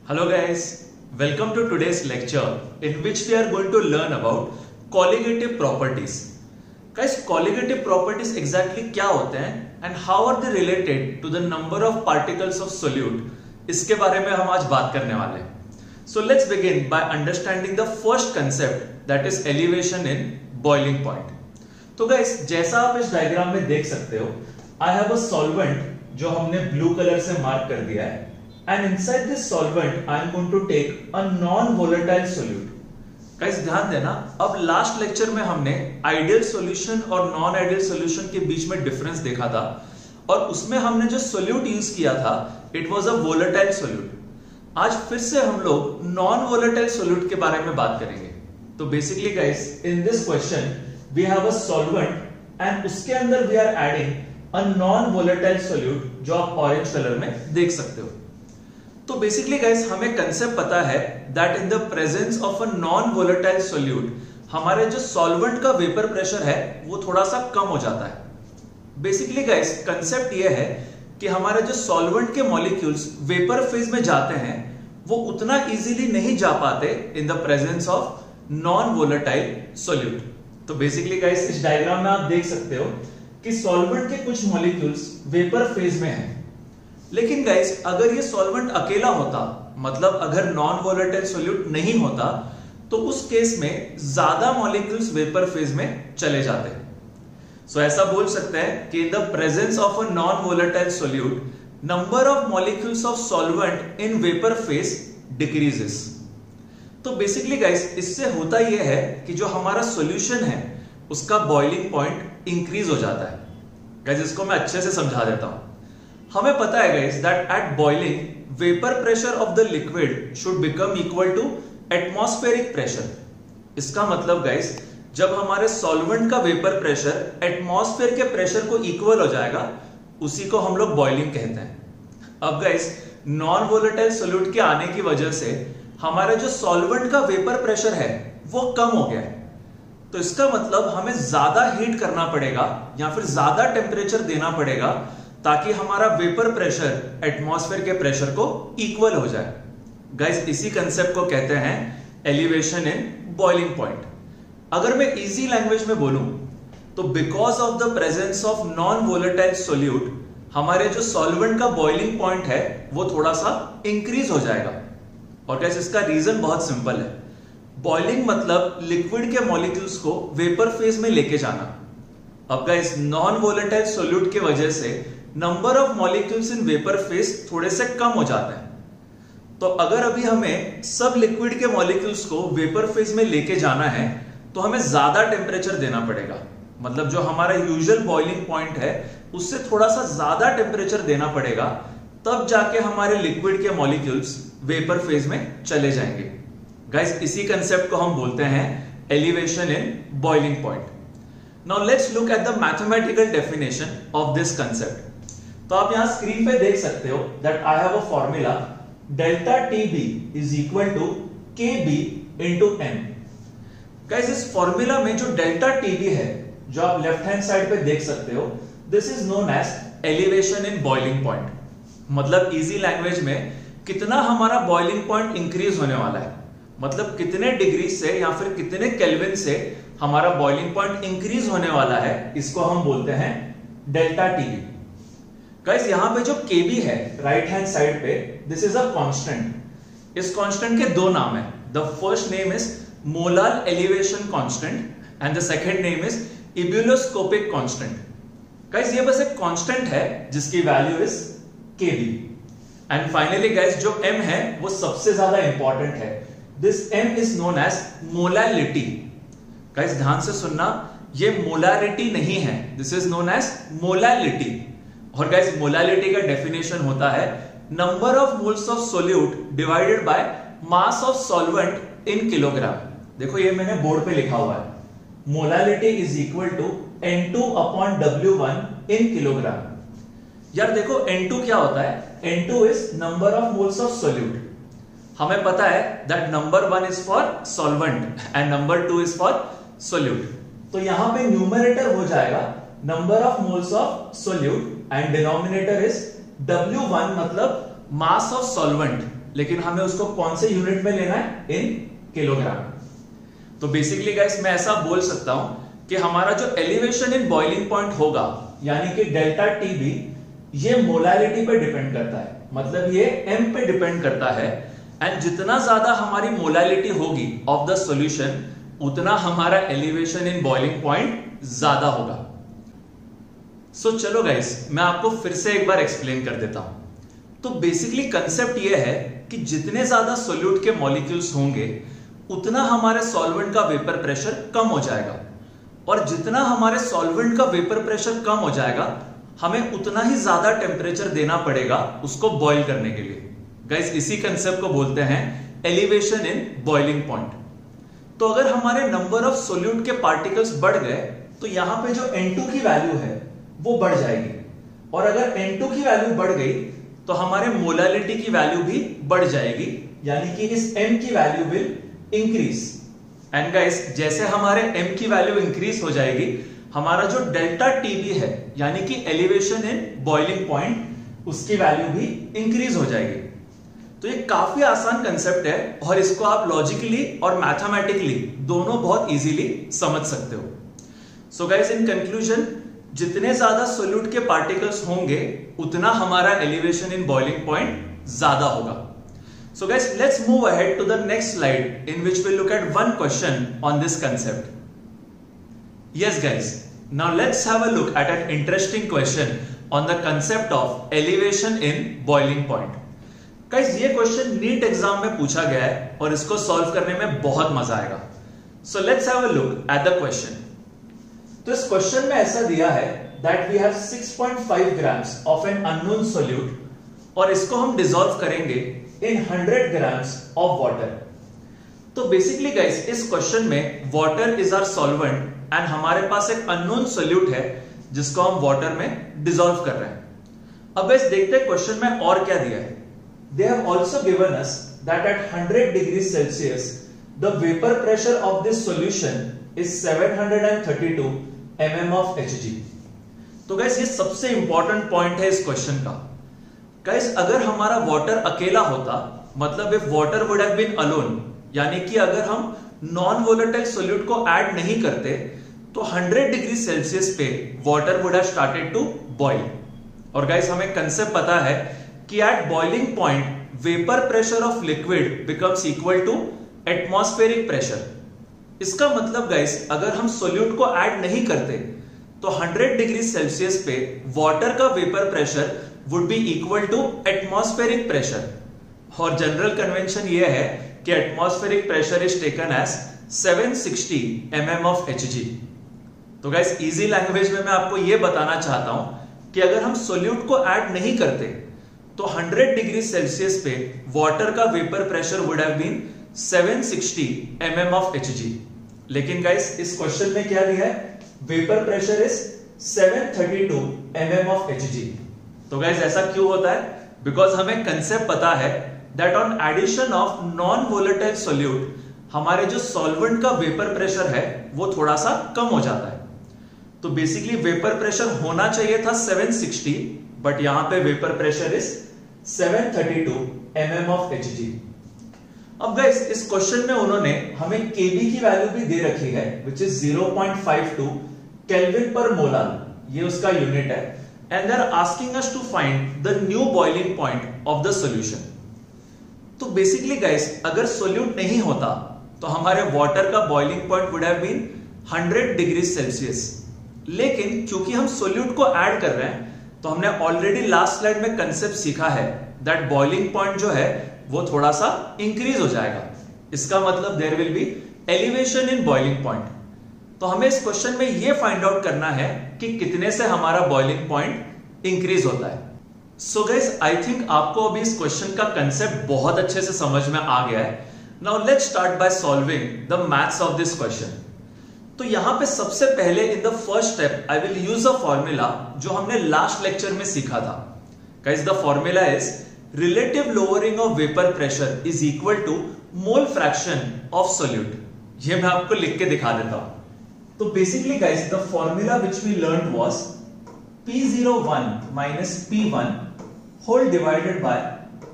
Hello guys, welcome to today's lecture in which we are going to learn about colligative properties. Guys, colligative properties exactly क्या होते हैं and how are they related to the number of particles of solute, इसके बारे में हम आज बात करने वाले हैं. So let's begin by understanding the first concept, that is elevation in boiling point. तो guys, जैसा आप इस डायग्राम में देख सकते हो, I have a solvent जो हमने ब्लू कलर से मार्क कर दिया है. And inside this solvent, I am going to take a non-volatile solute. Guys, ध्यान देना, अब लास्ट लेक्चर में हमने आइडियल सॉल्यूशन और नॉन आइडियल सॉल्यूशन के बीच में डिफरेंस देखा था और उसमें हमने जो सोल्यूट यूज किया था, it was a volatile solute. आज फिर से हम लोग नॉन वोलेटाइल सोल्यूट के बारे में बात करेंगे. तो basically guys, in this question we have a solvent and उसके अंदर we are adding a non volatile solute जो आप ऑरेंज कलर में देख सकते हो. तो बेसिकली गाइस, हमें कंसेप्ट पता है that in the presence of a non volatile solute हमारे जो सॉल्वेंट का वेपर प्रेशर है वो थोड़ा सा कम हो जाता है. बेसिकली गाइस, कंसेप्ट ये है कि हमारे जो सॉल्वेंट के मॉलिक्यूल्स वेपर फेज में जाते हैं वो उतना इजीली नहीं जा पाते in the presence of non volatile solute. तो बेसिकली गाइस, इस डायग्राम में आप देख सकते हो कि सॉल्वेंट के कुछ मॉलिक्यूल्स वेपर फेज में हैं. लेकिन गाइस, अगर ये सॉल्वेंट अकेला होता, मतलब अगर नॉन वोलेटाइल सोल्यूट नहीं होता, तो उस केस में ज्यादा मॉलिक्यूल्स वेपर फेज में चले जाते. सो ऐसा बोल सकते हैं कि in the presence of a non volatile solute number of molecules of solvent in vapour phase decreases. तो बेसिकली गाइस, इससे होता यह है कि जो हमारा सॉल्यूशन है उसका बॉइलिंग पॉइंट इंक्रीज हो जाता है. गाइस, इसको मैं अच्छे से समझा देता हूं. हमें पता है guys that at boiling vapour pressure of the liquid should become equal to atmospheric pressure. इसका मतलब गाइस, जब हमारे सॉल्वेंट का वेपर प्रेशर एटमॉस्फेयर के प्रेशर को इक्वल हो जाएगा, उसी को हम लोग बॉइलिंग कहते हैं. अब गाइस, नॉन वोलेटाइल सोल्यूट के आने की वजह से हमारा जो सॉल्वेंट का वेपर प्रेशर है वो कम हो गया है. तो इसका मतलब हमें ज्यादा हीट करना पड़ेगा या फिर ज्यादा टेम्परेचर देना पड़ेगा ताकि हमारा वेपर प्रेशर एटमॉस्फेयर के प्रेशर को इक्वल हो जाए. गाइस, इसी कंसेप्ट को कहते हैं एलिवेशन इन बॉइलिंग पॉइंट. अगर मैं इजी लैंग्वेज में बोलूं तो because of the presence of non volatile solute हमारे जो सॉल्वेंट का बॉइलिंग पॉइंट है वो थोड़ा सा इंक्रीज हो जाएगा. और गाइस, इसका रीजन बहुत सिंपल है. बॉइलिंग मतलब लिक्विड के मॉलिक्यूल्स को वेपर फेज में लेके जाना. अब गाइस, नॉन वोलेटाइल सोल्यूट की वजह से number of molecules in vapour phase थोड़े से कम हो जाते हैं. तो अगर अभी हमें सब लिक्विड के मॉलिक्यूल्स को वेपर फेज में लेके जाना है तो हमें ज्यादा टेम्परेचर देना पड़ेगा. मतलब जो हमारा यूजुअल बॉइलिंग पॉइंट है उससे थोड़ा सा ज्यादा टेम्परेचर देना पड़ेगा, तब जाके हमारे लिक्विड के मॉलिक्यूल्स वेपर फेज में चले जाएंगे. गाइस, इसी कंसेप्ट को हम बोलते हैं elevation in boiling point. Now let's look at the mathematical definition of this concept. तो आप यहां स्क्रीन पे देख सकते हो that I have a formula delta TB is equal to KB into N. Guys, इस फॉर्मूला में जो डेल्टा टीबी है जो आप लेफ्ट हैंड साइड पे देख सकते हो, this is known as elevation in boiling point. मतलब इजी लैंग्वेज में कितना हमारा बॉइलिंग पॉइंट इंक्रीज होने वाला है, मतलब कितने डिग्री से या फिर कितने केल्विन से हमारा बॉइलिंग पॉइंट इंक्रीज होने वाला है, इसको हम बोलते हैं डेल्टा टीबी. गाइस, यहां पे जो केबी है राइट हैंड साइड पे, दिस इज अ कांस्टेंट. इस कांस्टेंट के दो नाम है. The first name is molar elevation constant and the second name is ebullioscopic constant. Guys, ये बस एक कांस्टेंट है जिसकी value is KB. And finally guys, जो एम है वो सबसे ज्यादा इंपॉर्टेंट है. This M is known as molarity. Guys, ध्यान से सुनना, ये मोलारिटी नहीं है, this is known as molarity. और गाइस, मोलारिटी का डेफिनेशन होता है number of moles of solute divided by mass of solvent in kilogram. देखो, ये मैंने बोर्ड पे लिखा हुआ है. Molarity is equal to N2 upon W1 in kilogram. यार देखो, N2 क्या होता है? N2 is number of moles of solute. हमें पता है that number 1 is for solvent and number 2 is for solute. तो यहां पे न्यूमरेटर हो जाएगा number of moles of solute and denominator is W1 मतलब मास ऑफ सॉल्वेंट, लेकिन हमें उसको कौन से यूनिट में लेना है, इन किलोग्राम। तो बेसिकली गाइस मैं ऐसा बोल सकता हूं कि हमारा जो एलिवेशन इन बॉइलिंग पॉइंट होगा यानी कि डेल्टा टीबी, ये मोलारिटी पे डिपेंड करता है, मतलब ये m पे डिपेंड करता है। एंड जितना ज्यादा हमारी मोलारिटी होगी ऑफ द सॉल्यूशन, उतना हमारा एलिवेशन इन बॉइलिंग पॉइंट ज्यादा होगा। सो चलो गाइस मैं आपको फिर से एक बार एक्सप्लेन कर देता हूं। तो बेसिकली कंसेप्ट ये है कि जितने ज्यादा सोल्यूट के मॉलिक्यूल्स होंगे उतना हमारे सॉल्वेंट का वेपर प्रेशर कम हो जाएगा, और जितना हमारे सॉल्वेंट का वेपर प्रेशर कम हो जाएगा हमें उतना ही ज्यादा टेम्परेचर देना पड़ेगा उसको बॉईल करने के लिए। गाइस इसी कंसेप्ट को बोलते हैं एलिवेशन इन बॉइलिंग पॉइंट। तो अगर हमारे नंबर ऑफ सोल्यूट के पार्टिकल्स बढ़ गए तो यहां पे जो N2 की वैल्यू है वो बढ़ जाएगी, और अगर N2 की वैल्यू बढ़ गई तो हमारे मोलारिटी की वैल्यू भी बढ़ जाएगी, यानी कि इस M की value will increase. And guys जैसे हमारे M की वैल्यू इंक्रीज हो जाएगी, हमारा जो डेल्टा टीबी है यानी कि एलिवेशन इन बॉइलिंग पॉइंट, उसकी वैल्यू भी इंक्रीज हो जाएगी। तो ये काफी आसान कंसेप्ट है और इसको आप लॉजिकली और मैथमेटिकली दोनों बहुत इजीली समझ सकते हो। सो गाइस इन कंक्लूजन, जितने ज्यादा सोल्यूट के पार्टिकल्स होंगे उतना हमारा एलिवेशन इन बॉइलिंग पॉइंट ज्यादा होगा। So guys, let's move ahead to the next slide in which we'll look at one question on this concept. Yes guys, now let's have a look at an interesting question on the concept of elevation in boiling point. Guys, ये question NEET exam में पूछा गया है और इसको solve करने में बहुत मजा आएगा। So let's have a look at the question. तो इस क्वेश्चन में ऐसा दिया है that we have 6.5 grams of an unknown solute, और इसको हम डिसॉल्व करेंगे in 100 grams of water. तो बेसिकली गाइस इस क्वेश्चन में water is our solvent and हमारे पास एक अननोन सोल्यूट है जिसको हम वाटर में डिसॉल्व कर रहे हैं। अब गाइस देखते हैं क्वेश्चन में और क्या दिया है। They have also given us that at 100 degree Celsius the vapour pressure of this solution is 732 mm of Hg। तो गाइस ये सबसे इंपॉर्टेंट पॉइंट है इस क्वेश्चन का। गाइस अगर हमारा वाटर अकेला होता, मतलब if water would have been alone, यानी कि अगर हम नॉन वोलेटाइल सॉल्यूट को ऐड नहीं करते तो 100 डिग्री सेल्सियस पे water would have started to boil. और गाइस हमें कंसेप्ट पता है कि at boiling point vapour pressure of liquid becomes equal to atmospheric pressure. इसका मतलब गाइस अगर हम सॉल्यूट को ऐड नहीं करते तो 100 डिग्री सेल्सियस पे वाटर का vapour pressure would be equal to atmospheric pressure, और जनरल कन्वेंशन ये है कि atmospheric pressure is taken as 760 mm of Hg। तो गाइस इजी लैंग्वेज में मैं आपको ये बताना चाहता हूं कि अगर हम सोल्यूट को ऐड नहीं करते तो 100 डिग्री सेल्सियस पे वाटर का vapour pressure would have been 760 mm of Hg। लेकिन गाइस इस क्वेश्चन में क्या दिया है, vapour pressure is 732 mm of Hg। तो गाइस ऐसा क्यों होता है, बिकॉज हमें कंसेप्ट पता है that on addition of non volatile solute हमारे जो सॉल्वेंट का वेपर प्रेशर है वो थोड़ा सा कम हो जाता है। तो बेसिकली वेपर प्रेशर होना चाहिए था 760, बट यहां पे vapour pressure is 732 mm of Hg। अब गाइस इस क्वेश्चन में उन्होंने हमें Kb की वैल्यू भी दे रखी है विच इज 0.52 केल्विन पर मोलार, ये उसका यूनिट है। And they are asking us to find the new boiling point of the solution. तो basically guys अगर solute नहीं होता तो हमारे water का boiling point would have been 100 degree Celsius, लेकिन क्योंकि हम solute को add कर रहे हैं तो हमने already last slide में concept सीखा है that boiling point जो है वो थोड़ा सा increase हो जाएगा। इसका मतलब there will be elevation in boiling point। तो हमें इस क्वेश्चन में ये फाइंड आउट करना है कि कितने से हमारा बॉइलिंग पॉइंट इंक्रीज होता है। सो गाइस आई थिंक आपको अभी इस क्वेश्चन का कंसेप्ट बहुत अच्छे से समझ में आ गया है। Now let's start by solving the maths of this question. तो यहां पे सबसे पहले in the first step I will use a formula जो हमने लास्ट लेक्चर में सीखा था। Guys the formula is relative lowering of vapour pressure is equal to mole fraction of solute. ये मैं आपको लिख के दिखा देता हूं। तो basically guys the formula which we learned was P01 minus P1 whole divided by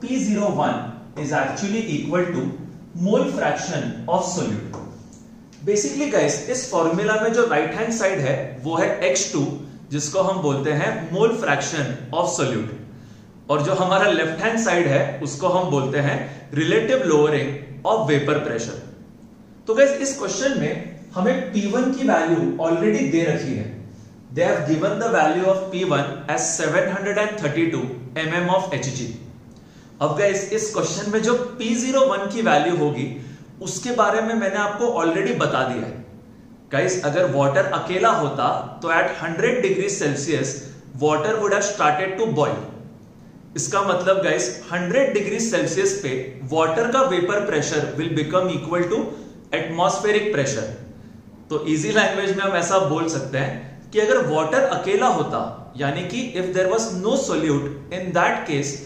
P01 is actually equal to mole fraction of solute. Basically guys इस फॉर्मूला में जो राइट हैंड साइड है वो है X2, जिसको हम बोलते हैं मोल फ्रैक्शन ऑफ सोल्यूट, और जो हमारा लेफ्ट हैंड साइड है उसको हम बोलते हैं relative lowering of vapour pressure. तो गाइस इस क्वेश्चन में हमें P1 की वैल्यू ऑलरेडी दे रखी है। They have given the value of P1 as 732 mm of Hg। अब गाइस इस क्वेश्चन में जो P01 की वैल्यू होगी उसके बारे में मैंने आपको ऑलरेडी बता दिया है। गाइस अगर वाटर अकेला होता तो at 100 degree Celsius water would have started to boil. इसका मतलब गाइस 100 डिग्री सेल्सियस पे वाटर का vapour pressure will become equal to atmospheric pressure. तो इजी लैंग्वेज में हम ऐसा बोल सकते हैं कि अगर वाटर अकेला होता, यानी कि if there was no solute, in that case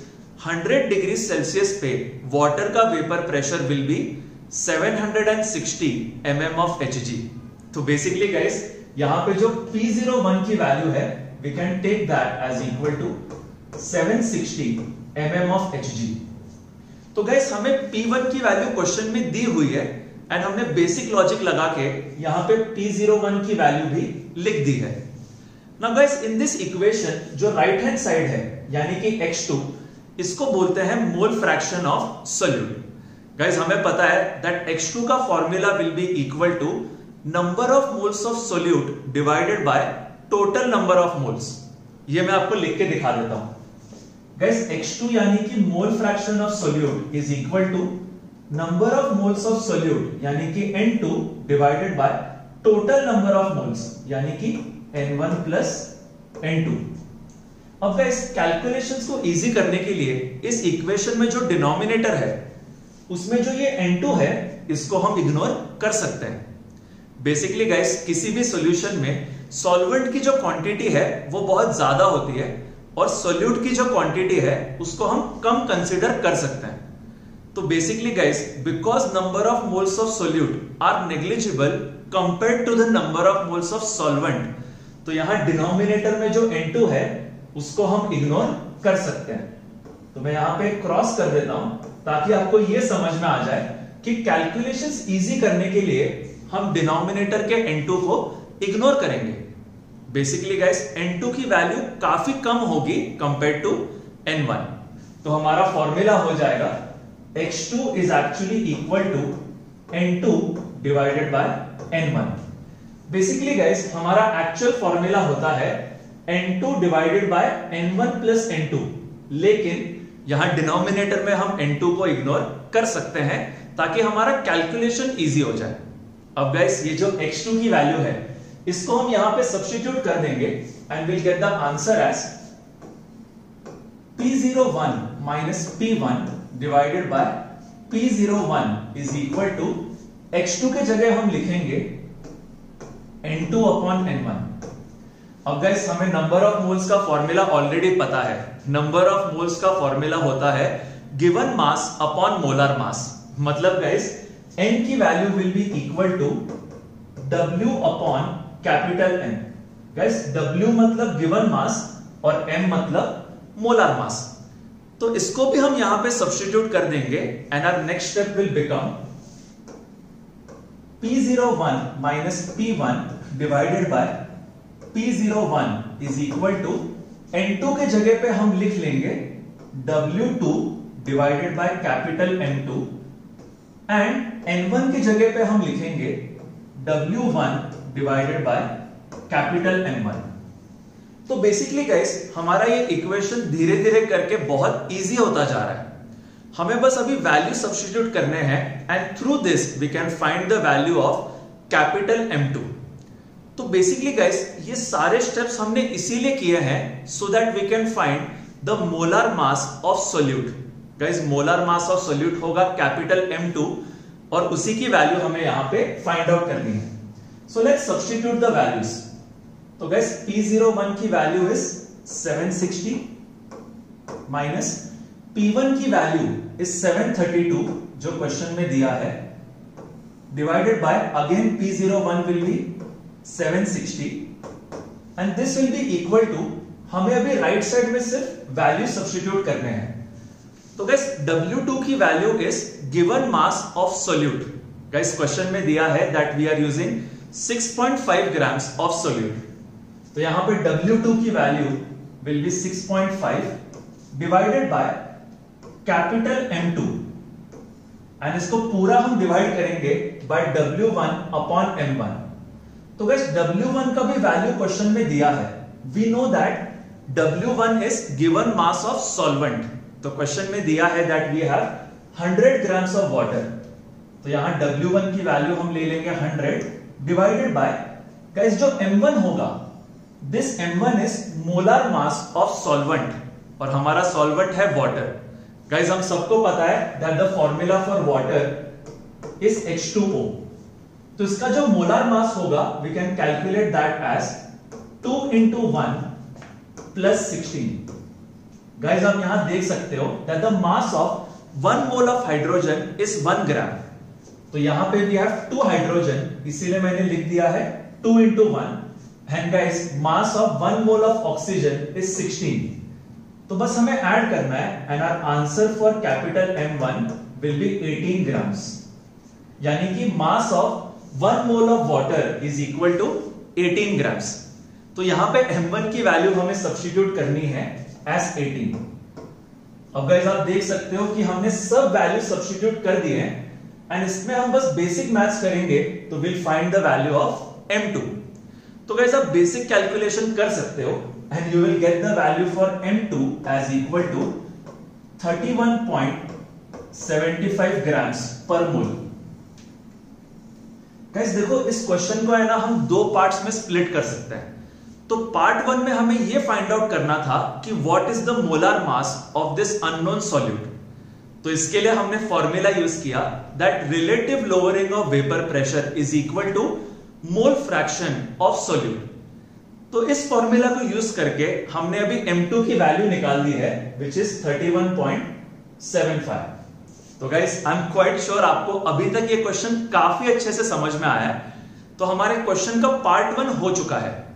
100 degree Celsius पे वाटर का vapour pressure will be 760 mm of Hg। तो बेसिकली गाइस यहां पे जो P01 की वैल्यू है we can take that as equal to 760 mm of Hg। तो guys हमें P1 की वैल्यू क्वेश्चन में दी हुई है एंड हमने बेसिक लॉजिक लगा के यहां पे P01 की वैल्यू भी लिख दी है। Now guys in this equation जो राइट हैंड साइड है यानी कि X2, इसको बोलते हैं mole fraction of solute. Guys हमें पता है दैट X2 का formula will be equal to number of moles of solute divided by total number of moles. ये मैं आपको लिख के दिखा देता हूं। गाइस X2 यानी कि mole fraction of solute is equal to number of moles of solute यानी कि N2 divided by total number of moles यानी कि N1 प्लस N2। अब गाइस कैलकुलेशंस को इजी करने के लिए इस इक्वेशन में जो डिनोमिनेटर है उसमें जो ये N2 है इसको हम इग्नोर कर सकते हैं। बेसिकली गाइस किसी भी सॉल्यूशन में सॉल्वेंट की जो क्वांटिटी है वो बहुत ज्यादा होती है और सोल्यूट की जो क्वांटिटी है उसको हम कम कंसीडर कर सकते हैं। तो basically guys because number of moles of solute are negligible compared to the number of moles of solvent, तो यहां डिनोमिनेटर में जो N2 है उसको हम इग्नोर कर सकते हैं। तो मैं यहां पे क्रॉस कर देता हूं ताकि आपको यह समझ में आ जाए कि कैलकुलेशंस इजी करने के लिए हम डिनोमिनेटर के N2 को इग्नोर करेंगे। बेसिकली गाइस N2 की वैल्यू काफी कम होगी कंपेयर टू N1। तो हमारा फॉर्मूला हो जाएगा X2 is actually equal to N2 divided by N1। Basically guys हमारा एक्चुअल फॉर्मूला होता है N2 divided by N1 plus N2, लेकिन यहां डिनोमिनेटर में हम N2 को इग्नोर कर सकते हैं ताकि हमारा कैलकुलेशन इजी हो जाए। अब गाइस ये जो X2 की वैल्यू है इसको हम यहां पे सब्स्टिट्यूट कर देंगे and will get the answer as P01 minus P1 divided by P01 is equal to X2 के जगह हम लिखेंगे N2 अपॉन N1। अब गाइस हमें नंबर ऑफ मोल्स का फॉर्मूला ऑलरेडी पता है। नंबर ऑफ मोल्स का फॉर्मूला होता है given mass upon molar mass. मतलब गाइस n की value will be equal to W upon capital N। Guys W मतलब गिवन मास और m मतलब मोलर मास। तो इसको भी हम यहां पे सब्स्टिट्यूट कर देंगे and our next step will become P01 minus P1 divided by P01 is equal to N2 के जगह पे हम लिख लेंगे W2 divided by capital M2 and N1 की जगह पे हम लिखेंगे W1 divided by capital M1। तो बेसिकली गाइस हमारा ये इक्वेशन धीरे धीरे करके बहुत इजी होता जा रहा है। हमें बस अभी वैल्यू सब्स्टिट्यूट करने हैं and through this we can find the value of capital M2। तो बेसिकली गाइस ये सारे स्टेप्स हमने इसीलिए किए हैं so that we can find the molar mass of solute. Guys molar mass of solute होगा कैपिटल M2 और उसी की वैल्यू हमें यहां पे फाइंड आउट करनी है। So let's substitute the values. तो गाइस P01 की वैल्यू इज 760 माइनस P1 की वैल्यू इज 732 जो क्वेश्चन में दिया है divided by again P01 will be 760 and this will be equal to, हमें अभी राइट साइड में सिर्फ वैल्यू सब्स्टिट्यूट करने हैं। तो गाइस W2 की value is given mass of solute. Guys question में दिया है that we are using 6.5 grams of solute. तो यहां पे W2 की value will be 6.5 divided by capital M2 and इसको पूरा हम डिवाइड करेंगे बाय W1 अपॉन M1। तो गाइस W1 का भी वैल्यू क्वेश्चन में दिया है। We know that W1 is given mass of solvent. तो क्वेश्चन में दिया है that we have 100 grams of water. तो यहां W1 की वैल्यू हम ले लेंगे 100 डिवाइडेड बाय गाइस जो M1 होगा, this M1 is molar mass of solvent और हमारा सॉल्वेंट है वाटर। गाइस हम सबको पता है that the formula for water is H2O। तो इसका जो मोलर मास होगा we can calculate that as 2 into 1 plus 16। Guys आप यहां देख सकते हो that the mass of 1 mole of hydrogen is 1 gram. तो यहां पे वी हैव 2 हाइड्रोजन, इसीलिए मैंने लिख दिया है 2 into 1 and guys mass of 1 mole of oxygen is 16। तो बस हमें ऐड करना है and our answer for capital M1 will be 18 grams. यानी कि mass of 1 mole of water is equal to 18 grams. तो यहां पे M1 की वैल्यू हमें सब्स्टिट्यूट करनी है एज 18। अब गाइस आप देख सकते हो कि हमने सब वैल्यू सब्स्टिट्यूट कर दिए हैं एंड इसमें हम बस बेसिक मैथ्स करेंगे तो will find the value of M2। तो गाइस आप बेसिक कैलकुलेशन कर सकते हो and you will get the value for M2 as equal to 31.75 grams per mole। Guys देखो इस क्वेश्चन को है ना हम दो पार्ट्स में स्प्लिट कर सकते हैं। तो पार्ट 1 में हमें यह फाइंड आउट करना था कि what is the molar mass of this unknown solute. तो इसके लिए हमने फॉर्मूला यूज किया that relative lowering of vapour pressure is equal to mole fraction of solute. तो इस फॉर्मूला को यूज करके हमने अभी M2 की वैल्यू निकाल दी है विच इज 31.75। तो guys I am quite sure आपको अभी तक ये क्वेश्चन काफी अच्छे से समझ में आया है। तो हमारे क्वेश्चन का पार्ट 1 हो चुका है।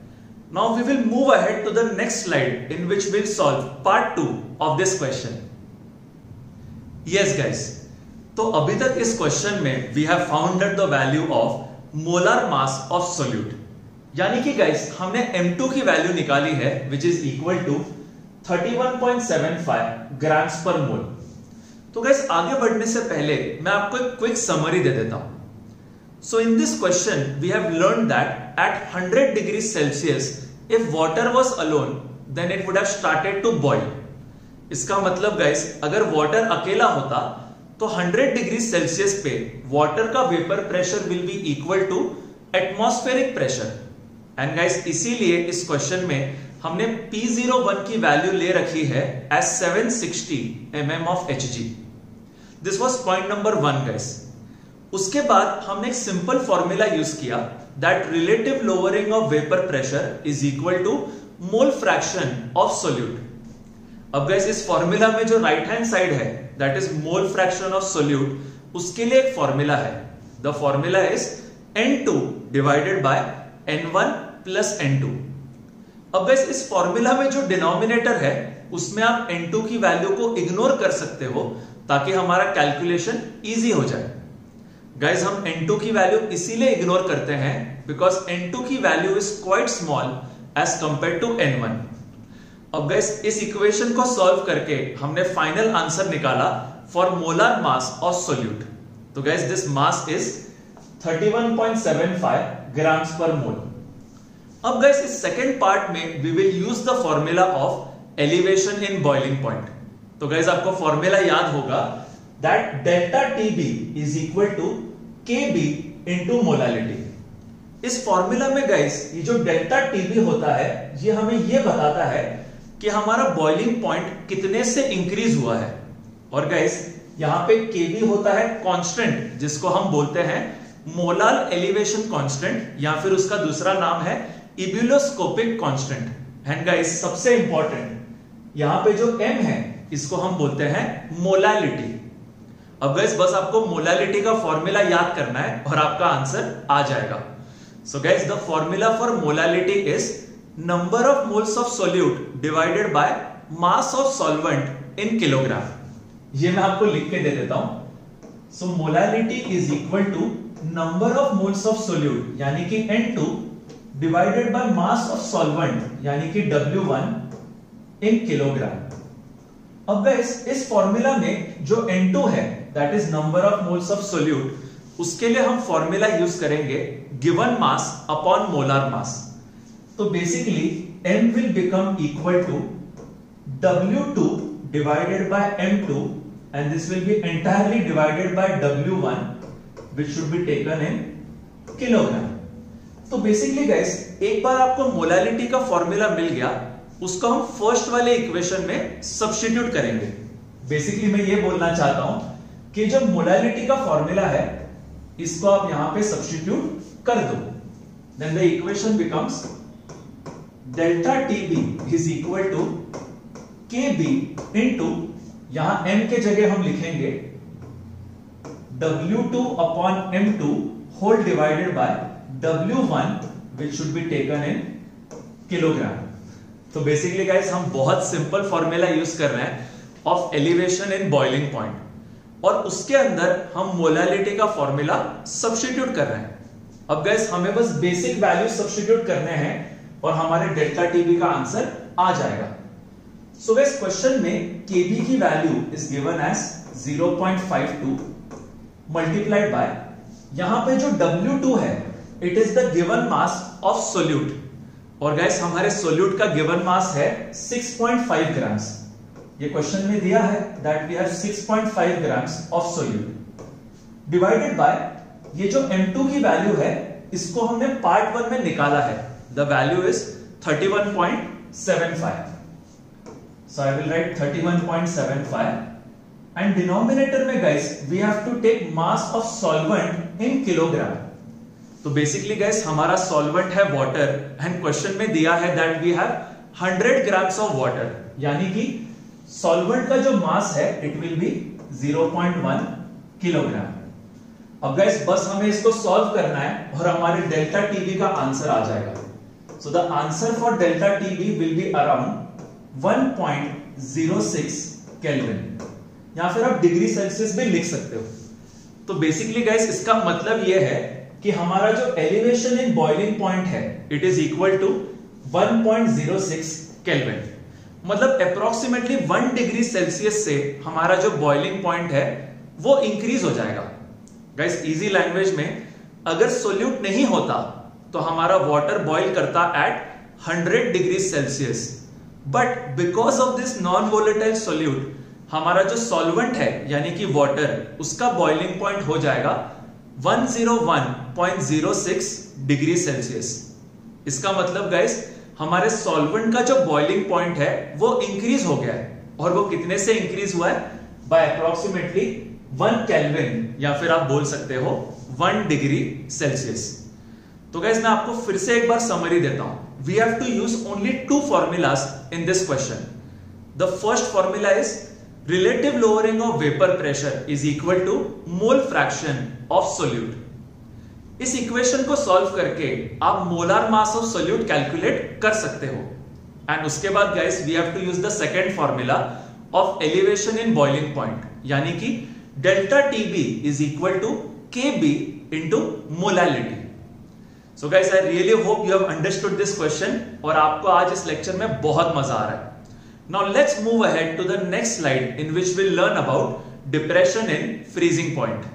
Now we will move ahead to the next slide in which will solve part 2 of this question. Yes guys, तो अभी तक इस क्वेश्चन में we have founded the value of molar mass of solute. यानी कि गाइस हमने M2 की value निकाली है which is equal to 31.75 grams per mole. तो गाइस आगे बढ़ने से पहले मैं आपको एक क्विक समरी दे देता हूं। So in this question we have learn that at 100 degree Celsius if water was alone then it would have started to boil. इसका मतलब गाइस अगर वाटर अकेला होता तो 100 डिग्री सेल्सियस पे वाटर का vapour pressure will be equal to atmospheric pressure. And guys इसीलिए इस क्वेश्चन में हमने P01 की वैल्यू ले रखी है as 760 mm of Hg। This was point number 1 guys. उसके बाद हमने एक सिंपल फॉर्मूला यूज किया that relative lowering of vapour pressure is equal to mole fraction of solute. अब गाइस इस फॉर्मूला में जो राइट हैंड साइड है that is mole fraction of solute, उसके लिए एक फॉर्मूला है। The formula is N2 divided by N1 plus N2। अब गाइस इस फॉर्मूला में जो डिनोमिनेटर है उसमें आप N2 की वैल्यू को इग्नोर कर सकते हो ताकि हमारा कैलकुलेशन इजी हो जाए। गाइस हम N2 की वैल्यू इसीलिए इग्नोर करते हैं बिकॉज N2 की value is quite small as compare to N1। अब गाइस इस इक्वेशन को सॉल्व करके हमने फाइनल आंसर निकाला for molar mass of solute. तो guys this mass is 31.75 grams per mole. अब गाइस इस सेकेंड पार्ट में we will use the formula of elevation in boiling point. तो गाइस आपको फॉर्मूला याद होगा that delta TB is equal to KB into molality. इस formula में guys ये जो डेल्टा TB होता है ये हमें ये बताता है कि हमारा बॉइलिंग पॉइंट कितने से इंक्रीज हुआ है। और गाइस यहां पे KB होता है कांस्टेंट जिसको हम बोलते हैं मोलर एलिवेशन कांस्टेंट या फिर उसका दूसरा नाम है इब्यूलोस्कोपिक कांस्टेंट। एंड गाइस सबसे इंपॉर्टेंट यहां पे जो M है इसको हम बोलते हैं मोलालिटी। अब गाइस बस आपको मोलालिटी का फॉर्मूला याद करना है और आपका आंसर आ जाएगा। So guys the formula for molality is number of moles of solute divided by mass of solvent in kilogram. ये मैं आपको लिख के दे देता हूं। So molality is equal to number of moles of solute यानी कि N2 divided by mass of solvent यानी कि W1 इन किलोग्राम। अब गाइस इस फॉर्मूला में जो N2 है that is number of moles of solute, उसके लिए हम फॉर्मूला यूज करेंगे गिवन मास अपॉन मोलर मास। तो basically M will become equal to W2 divided by M2 and this will be entirely divided by W1 which should be taken in kilogram। तो basically guys एक बार आपको molality का formula मिल गया, उसको हम first वाले equation में सब्स्टिट्यूट करेंगे। बेसिकली मैं ये बोलना चाहता हूं कि जो मोलैलिटी का फॉर्मूला है इसको आप यहां पे सब्स्टिट्यूट कर दो, then the equation becomes delta TB is equal to KB into, यहां M के जगह हम लिखेंगे W2 upon M2 whole divided by W1 which should be taken in kilogram. तो बेसिकली गाइस हम बहुत सिंपल फॉर्मूला यूज कर रहे हैं of elevation in boiling point, और उसके अंदर हम मोलैलिटी का फॉर्मूला सब्स्टिट्यूट कर रहे हैं। अब गाइस हमें बस बेसिक वैल्यू सब्स्टिट्यूट करने हैं और हमारे डेल्टा TB का आंसर आ जाएगा। सो गाइस क्वेश्चन में KB की value is given as 0.52 multiplied by, यहां पे जो W2 है it is the given mass of solute, और गाइस हमारे सोल्यूट का गिवन मास है 6.5 ग्राम्स। ये क्वेश्चन में दिया है that we have 6.5 grams of solute divided by ये जो M2 की वैल्यू है इसको हमने पार्ट 1 में निकाला है, the value is 31.75, so I will write 31.75 and denominator में guys we have to take mass of solvent in kilogram। तो basically guys हमारा solvent है water and question में दिया है that we have 100 grams of water, यानी कि solvent का जो mass है it will be 0.1 किलोग्राम। अब गाइस बस हमें इसको सॉल्व करना है और हमारे डेल्टा TB का आंसर आ जाएगा। So the answer for delta TB will be around 1.06 Kelvin, या फिर आप डिग्री सेल्सियस भी लिख सकते हो। तो बेसिकली गाइस इसका मतलब यह है कि हमारा जो एलिवेशन इन बॉइलिंग पॉइंट है it is equal to 1.06 kelvin, मतलब अप्रोक्सीमेटली 1 डिग्री सेल्सियस से हमारा जो बॉइलिंग पॉइंट है वो इंक्रीज हो जाएगा। गाइस इजी लैंग्वेज में अगर सोल्यूट नहीं होता तो हमारा वाटर बॉईल करता at 100 degree Celsius, but because of this non volatile solute हमारा जो सॉल्वेंट है यानी कि वाटर उसका बॉइलिंग पॉइंट हो जाएगा 101.06 डिग्री सेल्सियस। इसका मतलब गाइस हमारे सॉल्वेंट का जो बॉइलिंग पॉइंट है वो इंक्रीज हो गया है, और वो कितने से इंक्रीज हुआ है? बाय अप्रोक्सीमेटली 1 केल्विन, या फिर आप बोल सकते हो 1 डिग्री सेल्सियस। तो गाइस मैं आपको फिर से एक बार समरी देता हूं। We have to use only 2 formulas in this question. The first formula is relative lowering of vapor pressure is equal to mole fraction of solute. इस इक्वेशन को सॉल्व करके आप molar mass of solute calculate कर सकते हो, and उसके बाद guys we have to use the second formula of elevation in boiling point, यानी कि delta TB is equal to KB into molality. So guys, I really hope you have understood this question और आपको आज इस lecture में बहुत मजा आ रहा है। Now let's move ahead to the next slide in which we'll learn about depression in freezing point.